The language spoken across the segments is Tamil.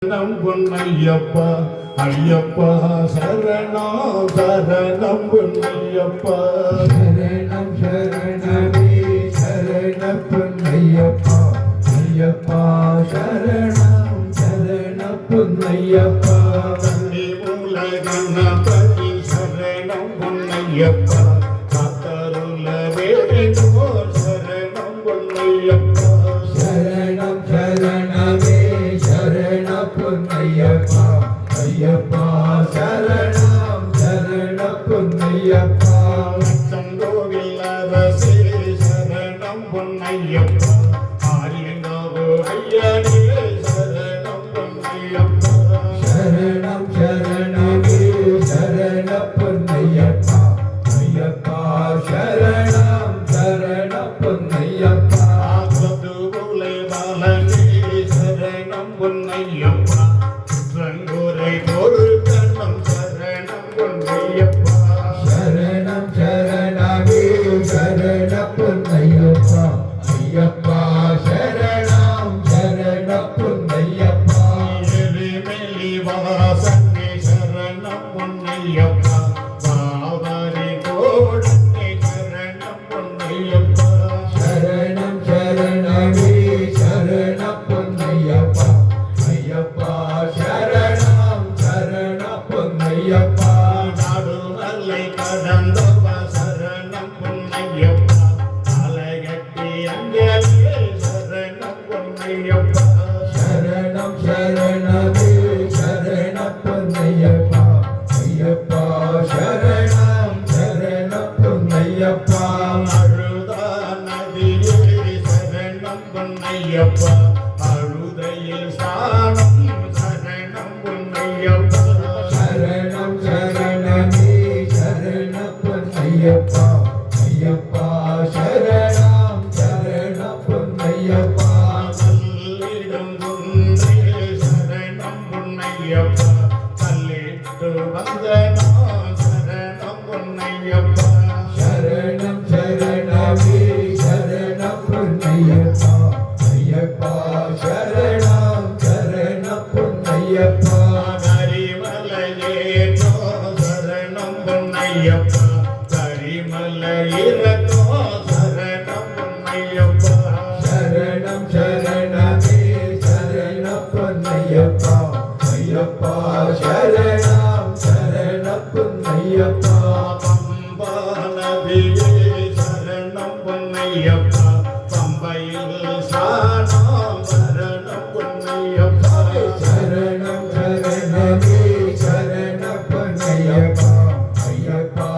சரணம் பொன்னையப்பா ஐயப்பா சரணம் சரணம் பொன்னையப்பா சரணம் சரணமே சரணம் பொன்னையப்பா ஐயப்பா சரணம் சரணம் பொன்னையப்பா தண்ணி மூல கணபதி சரணம் பொன்னையப்பா காத்தருள வேண்டுவோர் சரணம் பொன்னையப்பா சரணம் சரணமே சரணம் பொன்னையப்பா ஐயப்பா சரணம் சரணம் பொன்னையப்பா சங்கோவில் அரசே சரணம் பொன்னையப்பா ஆரியங்காவு ஐயனே சரணம் பொன்னையப்பா சரணம் சரணமே சரணம் பொன்னையப்பா ஐயப்பா சரணம் சரணம் பொன்னையப்பா சதுபுலை பாலனே சரணம் பொன்னையப்பா சங்குரை பொருத்தனம் சரணம் பொன்னையப்பா சரணம் சரணமே சரணம் பொன்னையப்பா ஐயப்பா சரணம் சரணம் பொன்னையப்பா எரிமெலி வாசனே சரணம் பொன்னையப்பா பாவரி கோடனே சரணம் பொன்னையப்பா சரணம் சரணமே சரணம் பொன்னையப்பா ஐயப்பா சரணம் சரணம் பொன்னையப்பா நடுவல்லை கடந்தவ சரணம் பொன்னையப்பா அலைகட்டி அஞ்சலியே சரணம் பொன்னையப்பா சரணம் சரணமே சரணம் பொன்னையப்பா ஐயப்பா சரணம் சரணம் பொன்னையப்பா அழுதா நதியே சரணம் பொன்னையப்பா அழுதையில் சாணம் சரணம் பொன்னையப்பா சரணம் சரணமே சரணம் பொன்னையப்பா ஐயப்பா சரணம் சரணம் பொன்னையப்பா கல்லிடும் குன்றே சரணம் பொன்னையப்பா கல்லிட்டு வந்தனா சரணம் பொன்னையப்பா சரணம் சரணமே சரணம் பொன்னையப்பா ஐயப்பா சரணம் சரணம் பொன்னையப்பா கரிமலையேற்றோ சரணம் பொன்னையப்பா கரிமலையிறக்கோ சரணம் பொன்னையப்பா சரணம் சரணமே சரணம் பொன்னையப்பா ஐயப்பா சரணம் சரணம் பொன்னையப்பா பம்பா நதியே சரணம் பொன்னையப்பா பம்பையில் சாணம் சரணம் பொன்னையப்பா சரணம் சரணமே சரணம் பொன்னையப்பா ஐயப்பா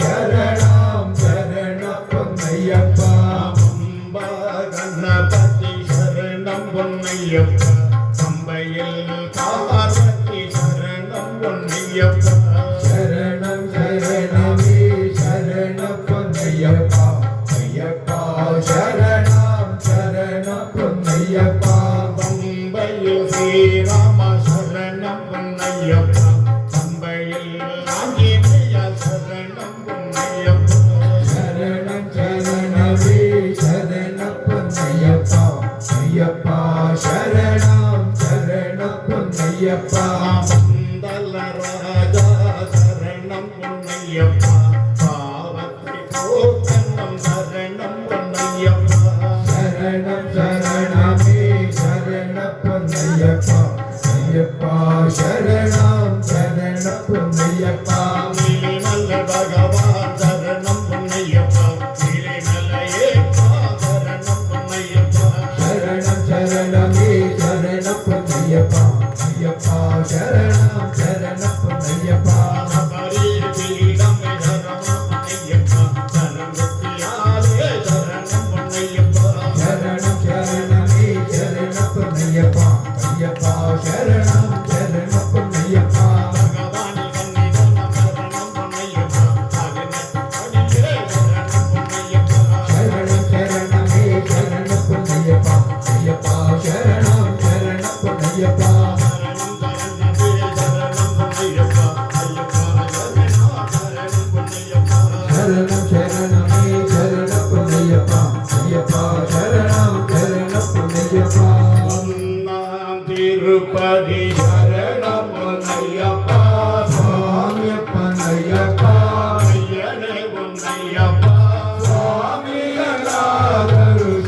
சரணம் சரணம் பொன்னையப்பா பம்பா கணபதி சரணம் பொன்னையப்பா பம்பையில் பார்வதி சரணம் பொன்னையப்பா சரணம் சரணமே சரணம் பொன்னையப்பா ஐயப்பா சரணம் சரணம் பொன்னையப்பா பம்பையில் ஸ்ரீராம சரணம் பொன்னையப்பா பம்பையில் ஆஞ்சநேய சரணம் பொன்னையப்பா சரணம் சரணமே சரணம் பொன்னையப்பா ஐயப்பா சரணம் சரணம் பொன்னையப்பா மந்தல ராஜா சரணம் பொன்னையப்பா பாவத்தை போக்கணும் சரணம் பொன்னையப்பா சரணம் சரணமே சரணம் பொன்னையப்பா ஐயப்பா சரணம் சரணம் பொன்னையப்பா நல்ல பகவான் சரணம் பொன்னையப்பா மலையேப்பா சரணம் பொன்னையப்பா சரணம் சரணமே சரணம் பொன்னையப்பா ஐயப்பா சரணம் சரணம் பொன்னையப்பா பரீபீடம் சரணம் பொன்னையப்பா சரணத்தியாலே சரணம் பொன்னையப்பா சரணம் சரணமே சரணம் பொன்னையப்பா ஐயப்பா சரணம் சரணம் பொன்னையப்பா பகவானி சன்னிதானம் சரணம் பொன்னையப்பா அகனடியே சரணம் பொன்னையப்பா சரணம் சரணமே சரணம் பொன்னையப்பா ஐயப்பா சரணம் சரணம் பொன்னையப்பா சரணம் சரணமே சரணம் பொன்னையப்பா ஐயப்பா சரணம் பொன்னையப்பா சரணம் சரணமே சரணம் பொன்னையப்பா ஐயப்பா சரணம் சரணம் பொன்னையப்பா ஒன்னாம் திருப்பதி சரணம் பொன்னையப்பா சுவாமியப்பன் ஐயப்பா ஐயனே பொன்னையப்பா சுவாமியலாதரு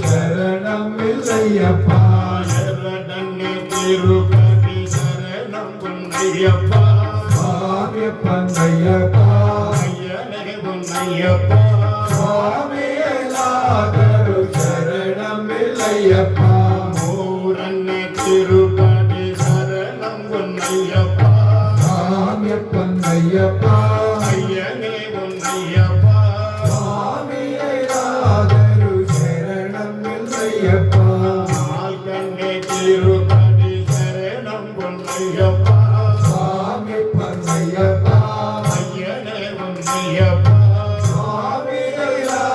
சரணம் இல்லையப்பா சரணன்னே திருப்பதி சரணம் பொன்னையப்பா சுவாமியப்பன் ஐயப்பா ஐயனே பொன்னையப்பா சுவாமியலாதரு சரணம் இல்லையப்பா ஊரன்னே திருப்பதி சரணம் பொன்னையப்பா சுவாமியப்பன் ஐயப்பா ஐயனே பொன்னையப்பா சுவாமியலாதரு சரணம் இல்லையப்பா நால்கண்ணே திருப்பதி சரணம் பொன்னையப்பா சுவாமியப்பன் ஐயப்பா ஐயனே பொன்னையப்பா சுவாமியலாதரு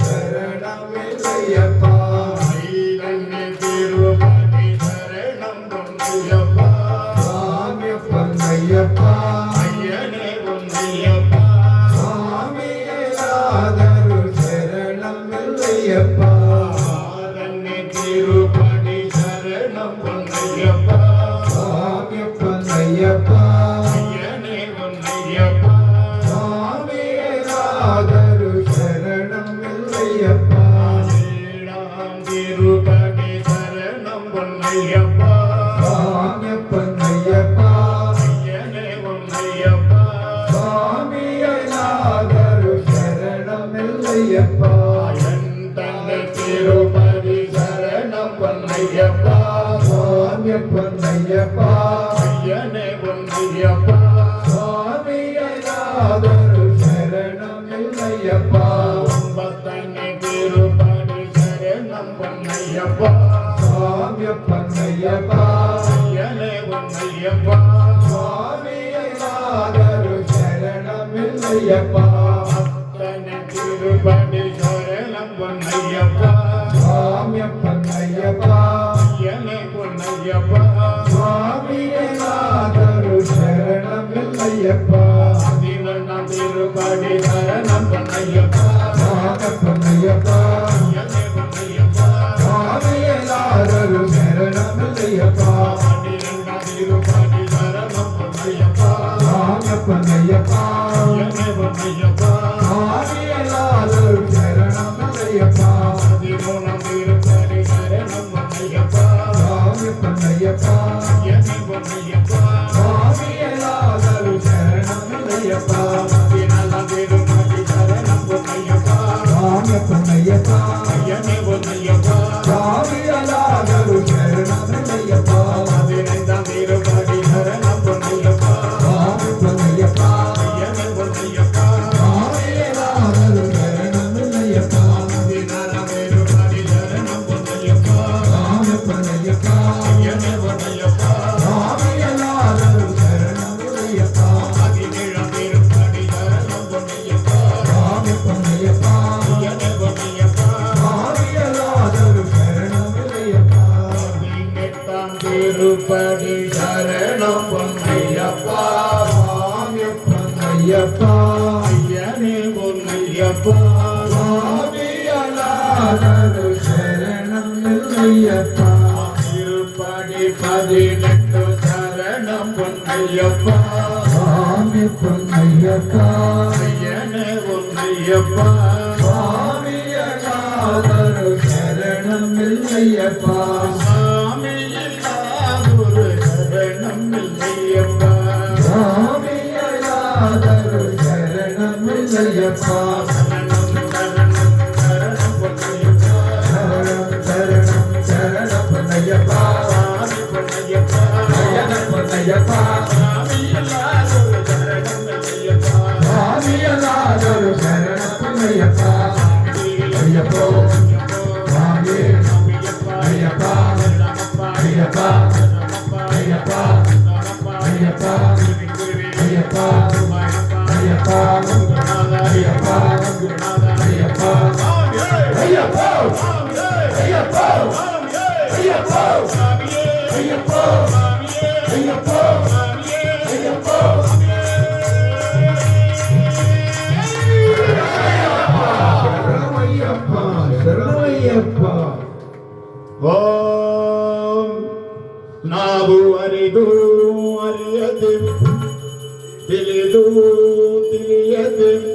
சரணம் இல்லையப்பா ஐயனே திருப்பதி சரணம் பொன்னையப்பா சுவாமியப்பன் ஐயப்பா ஐயனே பொன்னையப்பா சுவாமியலாதரு சரணம் இல்லையப்பா ஆரன்னே திருப்பதி சரணம் பொன்னையப்பா சுவாமியப்பன் ஐயப்பா ஐயனே பொன்னையப்பா சுவாமியலாதரு சரணம் இல்லையப்பா ஏழாம் திருப்பதி சரணம் பொன்னையப்பா சுவாமியப்பன் ஐயப்பா ஐயனே பொன்னையப்பா சுவாமியலாதரு சரணம் இல்லையப்பா தன்னை திருப்பதி சரணம் பொன்னையப்பா சுவாமியப்பன் ஐயப்பா ஐயனே பொன்னையப்பா சுவாமியலாதரு சரணம் இல்லையப்பா ஒன்பத்தன்னை திருப்பதி சரணம் பொன்னையப்பா சுவாமியப்பன் ஐயப்பா ஐயனே பொன்னையப்பா சுவாமியலாதரு சரணம் இல்லையப்பா தன்னை திருப்பதி சரணம் பொன்னையப்பா சுவாமியப்பன் ஐயப்பா ஐயனே பொன்னையப்பா சுவாமியலாதரு சரணம் இல்லையப்பா பதினொன்றாம் திருப்பதி சரணம் பொன்னையப்பா சுவாமியப்பன் ஐயப்பா ஐயனே பொன்னையப்பா சுவாமியலாதரு சரணம் இல்லையப்பா பன்னிரெண்டாம் திருப்பதி சரணம் பொன்னையப்பா சுவாமியப்பன் ஐயப்பா ஐயனே பொன்னையப்பா சுவாமியலாதரு சரணம் இல்லையப்பா பதிமூணாம் திருப்பதி சரணம் பொன்னையப்பா சுவாமியப்பன் ஐயப்பா ஐயனே பொன்னையப்பா சுவாமியலாதரு சரணம் இல்லையப்பா பதினாலாம் திருப்பதி சரணம் பொன்னையப்பா சுவாமியப்பன் ஐயப்பா ஐயனே பொன்னையப்பா சுவாமியலாதரு சரணம் இல்லையப்பா பதினைந்தாம் திருப்பதி சரணம் பொன்னையப்பா சுவாமியப்பன் ஐயப்பா ஐயனே பொன்னையப்பா சுவாமியலாதரு சரணம் இல்லையப்பா பதினாறாம் திருப்பதி சரணம் பொன்னையப்பா சுவாமியப்பன் ஐயப்பா ஐயனே பொன்னையப்பா சுவாமியலாதரு சரணம் இல்லையப்பா பதினேழாம் திருப்பதி சரணம் பொன்னையப்பா சுவாமியப்பன் ஐயப்பா ஐயனே பொன்னையப்பா சுவாமியலாதரு சரணம் இல்லையப்பா பதினெட்டாம் திருப்பதி சரணம் பொன்னையப்பா சுவாமியப்பன் ஐயப்பா ஐயனே பொன்னையப்பா சுவாமியலாதரு சரணம் இல்லையப்பா திருப்பதி 18 சரணம் பொன்னையப்பா சுவாமியப்பன் ஐயப்பா ஐயனே பொன்னையப்பா சுவாமியலாதரு சரணம் இல்லையப்பா சாமியில்லாதொரு சரணம் இல்லையப்பா சுவாமியலாதரு சரணம் இல்லையப்பா சரணம் சரணம் சரணம் பொன்னையப்பா சரணம் சரணம் சரணம் பொன்னையப்பா சாமி பொன்னையப்பா ஐயன பொன்னையப்பா சாமியில்லாதொரு சரணம் இல்லையப்பா சுவாமியலாதரு சரணம் பொன்னையப்பா ஐயப்போ சுவாமி ஐயப்பா ஐயப்பா ஐயப்பா ஐயப்பா ஐயப்பா ஐயப்பா ஐயப்பா ஐயப்பா ஐயப்போ ஐயப்போ ஐயப்போ ஐயப்போ ஐயப்போ ஐயப்போ சரணமையப்பா சரணமையப்பா ஓம் நாவு அரிது ಅರಿಯದೆ ತಿಳಿದು ತಿಳಿಯದೆ